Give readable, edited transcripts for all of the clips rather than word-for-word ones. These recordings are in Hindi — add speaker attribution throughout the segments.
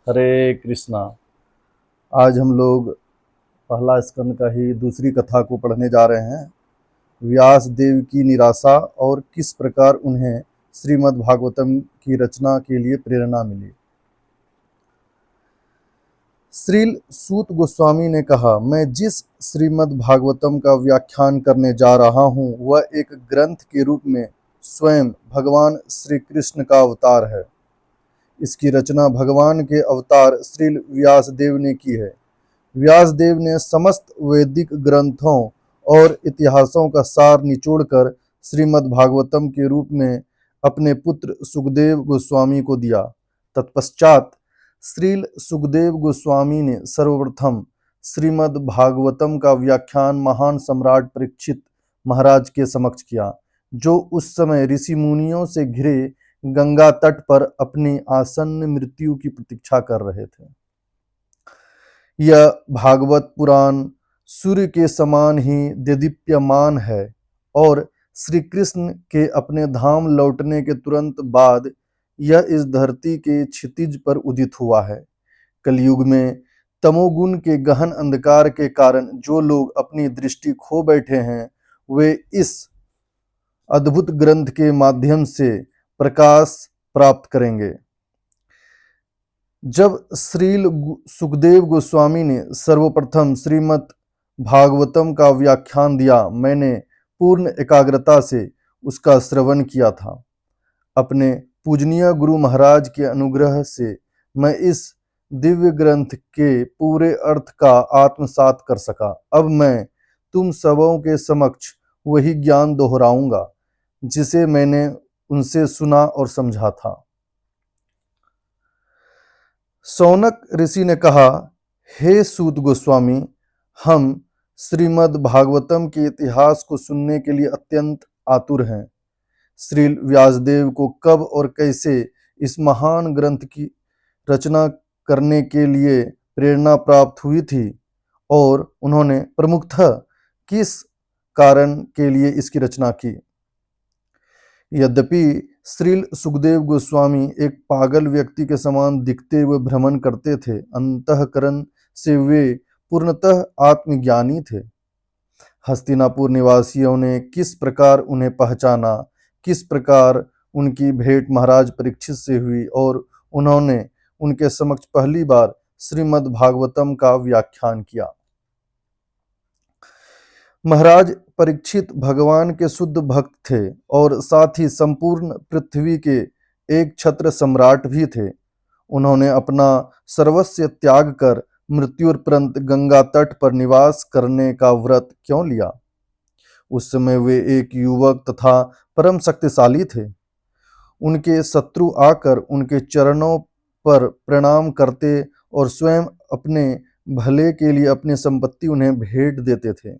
Speaker 1: हरे कृष्णा। आज हम लोग पहला स्कंद का ही दूसरी कथा को पढ़ने जा रहे हैं। व्यास देव की निराशा और किस प्रकार उन्हें श्रीमद् भागवतम की रचना के लिए प्रेरणा मिली। श्रील सूत गोस्वामी ने कहा, मैं जिस श्रीमद् भागवतम का व्याख्यान करने जा रहा हूँ वह एक ग्रंथ के रूप में स्वयं भगवान श्री कृष्ण का अवतार है। इसकी रचना भगवान के अवतार श्रील व्यासदेव ने की है। व्यासदेव ने समस्त वैदिक ग्रंथों और इतिहासों का सार निचोड़कर श्रीमद् भागवतम के रूप में अपने पुत्र सुखदेव गोस्वामी को दिया। तत्पश्चात श्रील सुखदेव गोस्वामी ने सर्वप्रथम श्रीमद् भागवतम का व्याख्यान महान सम्राट परीक्षित महाराज के समक्ष किया, जो उस समय ऋषि मुनियों से घिरे गंगा तट पर अपनी आसन्न मृत्यु की प्रतीक्षा कर रहे थे। यह भागवत पुराण सूर्य के समान ही देदीप्यमान है और श्री कृष्ण के अपने धाम लौटने के तुरंत बाद यह इस धरती के क्षितिज पर उदित हुआ है। कलयुग में तमोगुण के गहन अंधकार के कारण जो लोग अपनी दृष्टि खो बैठे हैं, वे इस अद्भुत ग्रंथ के माध्यम से प्रकाश प्राप्त करेंगे। जब श्रील सुखदेव गोस्वामी ने सर्वप्रथम श्रीमद् भागवतम का व्याख्यान दिया, मैंने पूर्ण एकाग्रता से उसका श्रवण किया था। अपने पूजनीय गुरु महाराज के अनुग्रह से मैं इस दिव्य ग्रंथ के पूरे अर्थ का आत्मसात कर सका। अब मैं तुम सबों के समक्ष वही ज्ञान दोहराऊंगा जिसे मैंने उनसे सुना और समझा था। सौनक ऋषि ने कहा, हे सूत गोस्वामी, हम श्रीमद् भागवतम के इतिहास को सुनने के लिए अत्यंत आतुर हैं। श्रील व्यासदेव को कब और कैसे इस महान ग्रंथ की रचना करने के लिए प्रेरणा प्राप्त हुई थी और उन्होंने प्रमुखतः किस कारण के लिए इसकी रचना की। यद्यपि श्रील सुखदेव गोस्वामी एक पागल व्यक्ति के समान दिखते हुए भ्रमण करते थे, अंतःकरण से वे पूर्णतः आत्मज्ञानी थे। हस्तिनापुर निवासियों ने किस प्रकार उन्हें पहचाना, किस प्रकार उनकी भेंट महाराज परीक्षित से हुई और उन्होंने उनके समक्ष पहली बार श्रीमद् भागवतम का व्याख्यान किया। महाराज परीक्षित भगवान के शुद्ध भक्त थे और साथ ही संपूर्ण पृथ्वी के एक छत्र सम्राट भी थे। उन्होंने अपना सर्वस्व त्याग कर मृत्युपरंत गंगा तट पर निवास करने का व्रत क्यों लिया? उस समय वे एक युवक तथा परम शक्तिशाली थे। उनके शत्रु आकर उनके चरणों पर प्रणाम करते और स्वयं अपने भले के लिए अपनी संपत्ति उन्हें भेंट देते थे।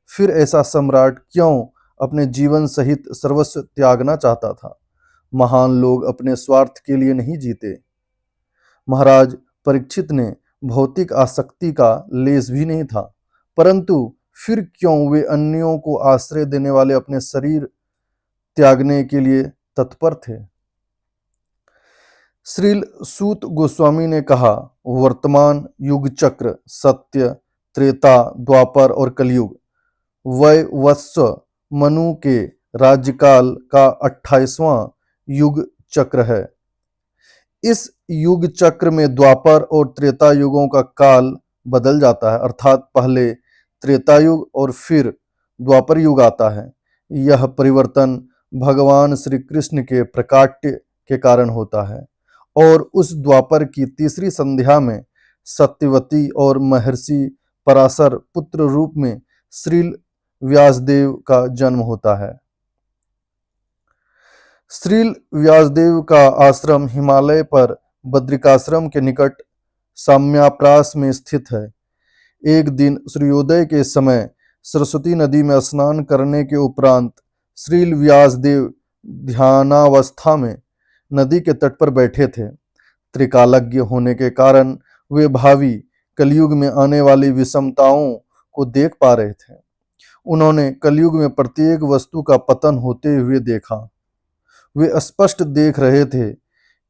Speaker 1: फिर ऐसा सम्राट क्यों अपने जीवन सहित सर्वस्व त्यागना चाहता था? महान लोग अपने स्वार्थ के लिए नहीं जीते। महाराज परीक्षित ने भौतिक आसक्ति का लेस भी नहीं था, परंतु फिर क्यों वे अन्यों को आश्रय देने वाले अपने शरीर त्यागने के लिए तत्पर थे। श्रील सूत गोस्वामी ने कहा, वर्तमान युग चक्र सत्य, त्रेता, द्वापर और कलयुग वैवस्व मनु के राज्यकाल का 28वां युग चक्र है। इस युग चक्र में द्वापर और त्रेता युगों का काल बदल जाता है, अर्थात पहले त्रेता युग और फिर द्वापर युग आता है। यह परिवर्तन भगवान श्री कृष्ण के प्रकाट्य के कारण होता है और उस द्वापर की तीसरी संध्या में सत्यवती और महर्षि पराशर पुत्र रूप में श्रील व्यासदेव का जन्म होता है। श्रील व्यासदेव का आश्रम हिमालय पर बद्रिकाश्रम के निकट साम्याप्रास में स्थित है। एक दिन सूर्योदय के समय सरस्वती नदी में स्नान करने के उपरांत श्रील व्यासदेव ध्यानावस्था में नदी के तट पर बैठे थे। त्रिकालज्ञ होने के कारण वे भावी कलयुग में आने वाली विषमताओं को देख पा रहे थे। उन्होंने कलयुग में प्रत्येक वस्तु का पतन होते हुए देखा। वे स्पष्ट देख रहे थे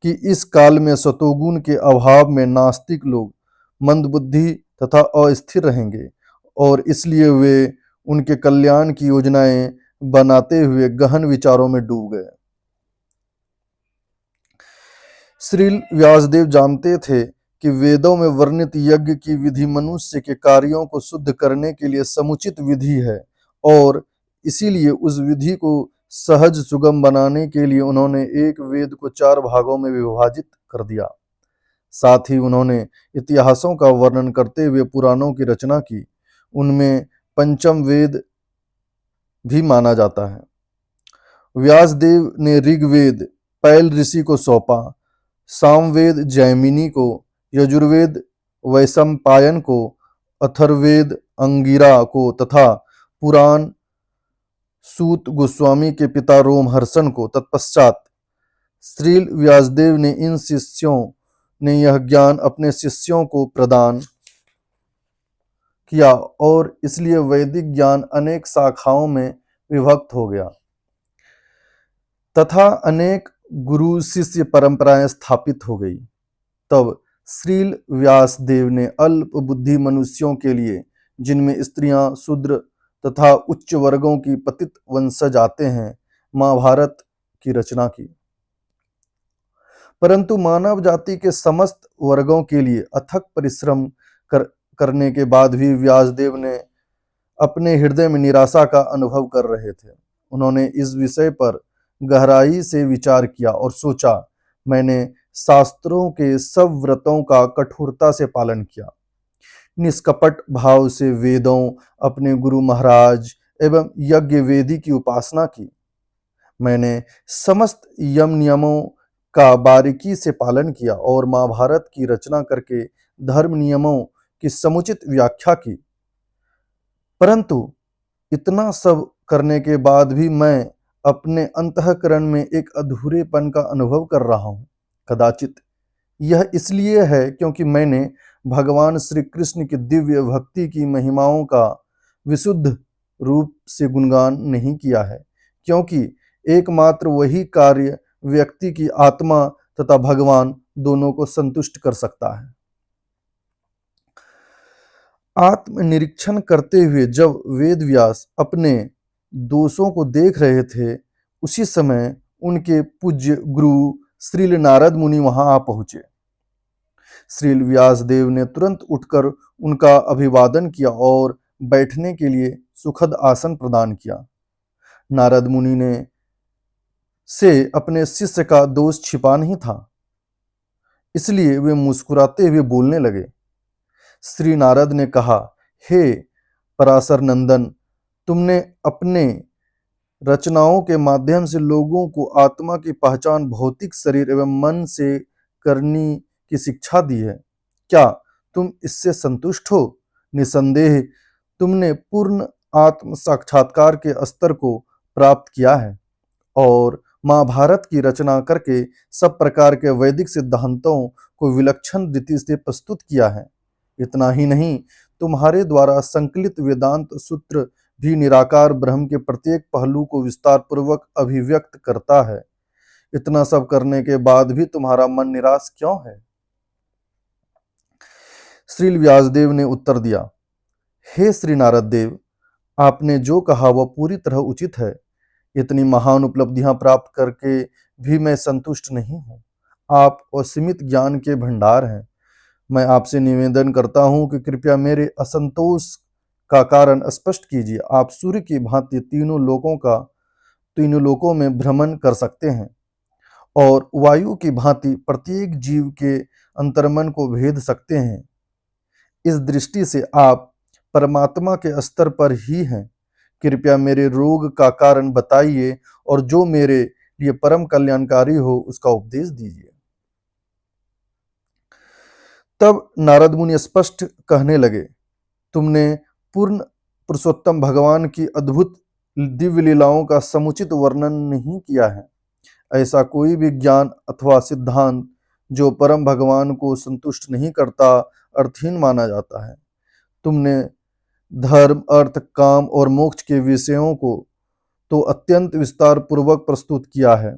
Speaker 1: कि इस काल में सतोगुण के अभाव में नास्तिक लोग मंदबुद्धि तथा अस्थिर रहेंगे और इसलिए वे उनके कल्याण की योजनाएं बनाते हुए गहन विचारों में डूब गए। श्री व्यासदेव जानते थे कि वेदों में वर्णित यज्ञ की विधि मनुष्य के कार्यों को शुद्ध करने के लिए समुचित विधि है और इसीलिए उस विधि को सहज सुगम बनाने के लिए उन्होंने एक वेद को 4 भागों में विभाजित कर दिया। साथ ही उन्होंने इतिहासों का वर्णन करते हुए पुराणों की रचना की। उनमें पंचम वेद भी माना जाता है। व्यासदेव ने ऋग्वेद पैल ऋषि को सौंपा, सामवेद जैमिनी को, यजुर्वेद वैशंपायन को, अथर्ववेद अंगिरा को तथा पुराण सूत गोस्वामी के पिता रोमहर्षण को। तत्पश्चात श्रील व्यासदेव ने इन शिष्यों ने यह ज्ञान अपने शिष्यों को प्रदान किया और इसलिए वैदिक ज्ञान अनेक शाखाओं में विभक्त हो गया तथा अनेक गुरु शिष्य परंपराएं स्थापित हो गई। तब श्रील व्यासदेव ने अल्प बुद्धि मनुष्यों के लिए, जिनमें स्त्रियां, शूद्र तथा उच्च वर्गों की पतित वंशज आते हैं, महाभारत की रचना की। परंतु मानव जाति के समस्त वर्गों के लिए अथक परिश्रम करने के बाद भी व्यासदेव ने अपने हृदय में निराशा का अनुभव कर रहे थे। उन्होंने इस विषय पर गहराई से विचार किया और सोचा, मैंने शास्त्रों के सब व्रतों का कठोरता से पालन किया, निष्कपट भाव से वेदों, अपने गुरु महाराज एवं यज्ञ वेदी की उपासना की। मैंने समस्त यम नियमों का बारीकी से पालन किया और महाभारत की रचना करके धर्म नियमों की समुचित व्याख्या की। परंतु इतना सब करने के बाद भी मैं अपने अंतःकरण में एक अधूरेपन का अनुभव कर रहा हूँ। कदाचित यह इसलिए है क्योंकि मैंने भगवान श्री कृष्ण की दिव्य भक्ति की महिमाओं का विशुद्ध रूप से गुणगान नहीं किया है, क्योंकि एकमात्र वही कार्य व्यक्ति की आत्मा तथा भगवान दोनों को संतुष्ट कर सकता है। आत्मनिरीक्षण करते हुए जब वेदव्यास अपने दोषों को देख रहे थे, उसी समय उनके पूज्य गुरु श्रील नारद मुनि वहां आ पहुंचे। श्रील व्यासदेव ने तुरंत उठकर उनका अभिवादन किया और बैठने के लिए सुखद आसन प्रदान किया। नारद मुनि ने से अपने शिष्य का दोष छिपा नहीं था, इसलिए वे मुस्कुराते हुए बोलने लगे। श्री नारद ने कहा, हे पराशर नंदन, तुमने अपने रचनाओं के माध्यम से लोगों को आत्मा की पहचान भौतिक शरीर एवं मन से करने की शिक्षा दी है। क्या तुम इससे संतुष्ट हो? निसंदेह तुमने पूर्ण आत्म साक्षात्कार के स्तर को प्राप्त किया है और महाभारत की रचना करके सब प्रकार के वैदिक सिद्धांतों को विलक्षण रीति से प्रस्तुत किया है। इतना ही नहीं, तुम्हारे द्वारा संकलित वेदांत सूत्र भी निराकार ब्रह्म के प्रत्येक पहलू को विस्तार पूर्वक अभिव्यक्त करता है। इतना सब करने के बाद भी तुम्हारा मन निराश क्यों है? श्री व्यासदेव ने उत्तर दिया, हे श्री नारद देव, आपने जो कहा वह पूरी तरह उचित है। इतनी महान उपलब्धियां प्राप्त करके भी मैं संतुष्ट नहीं हूँ। आप असीमित ज्ञान के भंडार हैं। मैं आपसे निवेदन करता हूँ कि कृपया मेरे असंतोष का कारण स्पष्ट कीजिए। आप सूर्य की भांति तीनों लोकों में भ्रमण कर सकते हैं और वायु की भांति प्रत्येक जीव के अंतर्मन को भेद सकते हैं। इस दृष्टि से आप परमात्मा के स्तर पर ही हैं। कृपया मेरे रोग का कारण बताइए और जो मेरे लिए परम कल्याणकारी हो उसका उपदेश दीजिए। तब नारद मुनि स्पष्ट कहने लगे, तुमने पूर्ण पुरुषोत्तम भगवान की अद्भुत दिव्य लीलाओं का समुचित वर्णन नहीं किया है। ऐसा कोई भी ज्ञान अथवा सिद्धांत जो परम भगवान को संतुष्ट नहीं करता अर्थहीन माना जाता है। तुमने धर्म, अर्थ, काम और मोक्ष के विषयों को तो अत्यंत विस्तार पूर्वक प्रस्तुत किया है,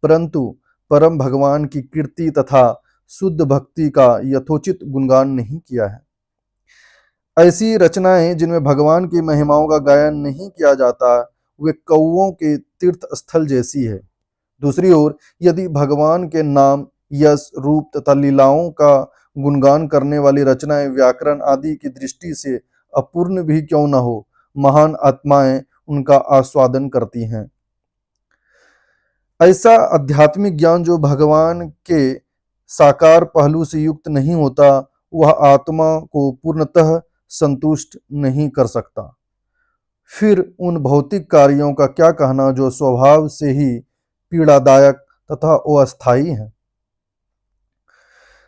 Speaker 1: परंतु परम भगवान की कीर्ति तथा शुद्ध भक्ति का यथोचित गुणगान नहीं किया है। ऐसी रचनाएं जिनमें भगवान की महिमाओं का गायन नहीं किया जाता, वे कौओं के तीर्थ स्थल जैसी है। दूसरी ओर यदि भगवान के नाम, यश, रूप तथा लीलाओं का गुणगान करने वाली रचनाएं व्याकरण आदि की दृष्टि से अपूर्ण भी क्यों न हो, महान आत्माएं उनका आस्वादन करती हैं। ऐसा आध्यात्मिक ज्ञान जो भगवान के साकार पहलू से युक्त नहीं होता, वह आत्मा को पूर्णतः संतुष्ट नहीं कर सकता। फिर उन भौतिक कार्यों का क्या कहना जो स्वभाव से ही पीड़ादायक तथा अस्थायी हैं।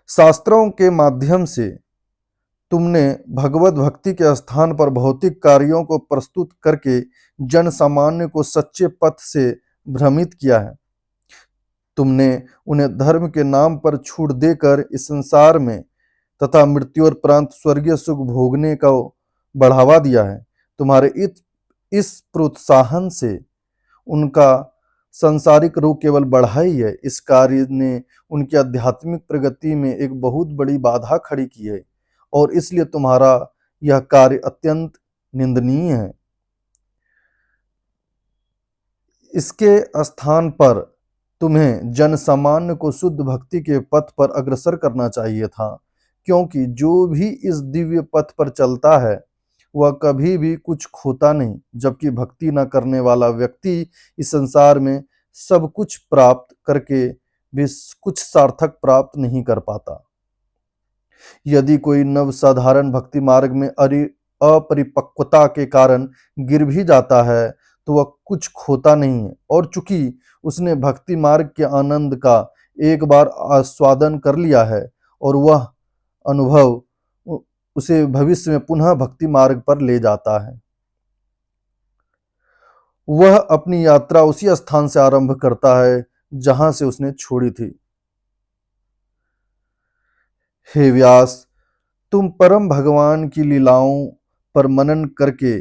Speaker 1: शास्त्रों के माध्यम से तुमने भगवत भक्ति के स्थान पर भौतिक कार्यों को प्रस्तुत करके जन सामान्य को सच्चे पथ से भ्रमित किया है। तुमने उन्हें धर्म के नाम पर छूट देकर इस संसार में तथा मृत्यु और प्रांत स्वर्गीय सुख भोगने का बढ़ावा दिया है। तुम्हारे इस प्रोत्साहन से उनका सांसारिक रोग केवल बढ़ा ही है। इस कार्य ने उनकी आध्यात्मिक प्रगति में एक बहुत बड़ी बाधा खड़ी की है और इसलिए तुम्हारा यह कार्य अत्यंत निंदनीय है। इसके स्थान पर तुम्हें जन सामान्य को शुद्ध भक्ति के पथ पर अग्रसर करना चाहिए था, क्योंकि जो भी इस दिव्य पथ पर चलता है वह कभी भी कुछ खोता नहीं, जबकि भक्ति न करने वाला व्यक्ति इस संसार में सब कुछ प्राप्त करके भी कुछ सार्थक प्राप्त नहीं कर पाता। यदि कोई नवसाधारण भक्ति मार्ग में अपरिपक्वता के कारण गिर भी जाता है तो वह कुछ खोता नहीं है, और चूंकि उसने भक्ति मार्ग के आनंद का एक बार आस्वादन कर लिया है और वह अनुभव उसे भविष्य में पुनः भक्ति मार्ग पर ले जाता है। वह अपनी यात्रा उसी स्थान से आरंभ करता है जहां से उसने छोड़ी थी। हे व्यास, तुम परम भगवान की लीलाओं पर मनन करके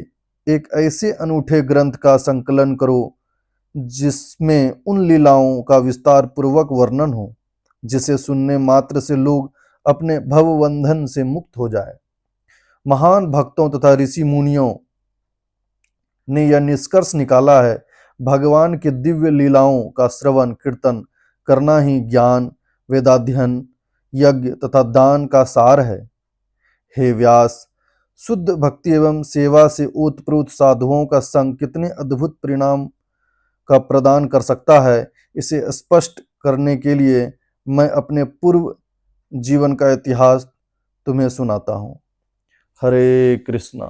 Speaker 1: एक ऐसे अनूठे ग्रंथ का संकलन करो जिसमें उन लीलाओं का विस्तार पूर्वक वर्णन हो, जिसे सुनने मात्र से लोग अपने भवबंधन से मुक्त हो जाए। महान भक्तों तथा ऋषि मुनियों ने यह निष्कर्ष निकाला है, भगवान की दिव्य लीलाओं का श्रवण कीर्तन करना ही ज्ञान, वेदाध्ययन, यज्ञ तथा दान का सार है। हे व्यास, शुद्ध भक्ति एवं सेवा से ओतप्रोत साधुओं का संग कितने अद्भुत परिणाम का प्रदान कर सकता है, इसे स्पष्ट करने के लिए मैं अपने पूर्व जीवन का इतिहास तुम्हें सुनाता हूँ। हरे कृष्णा।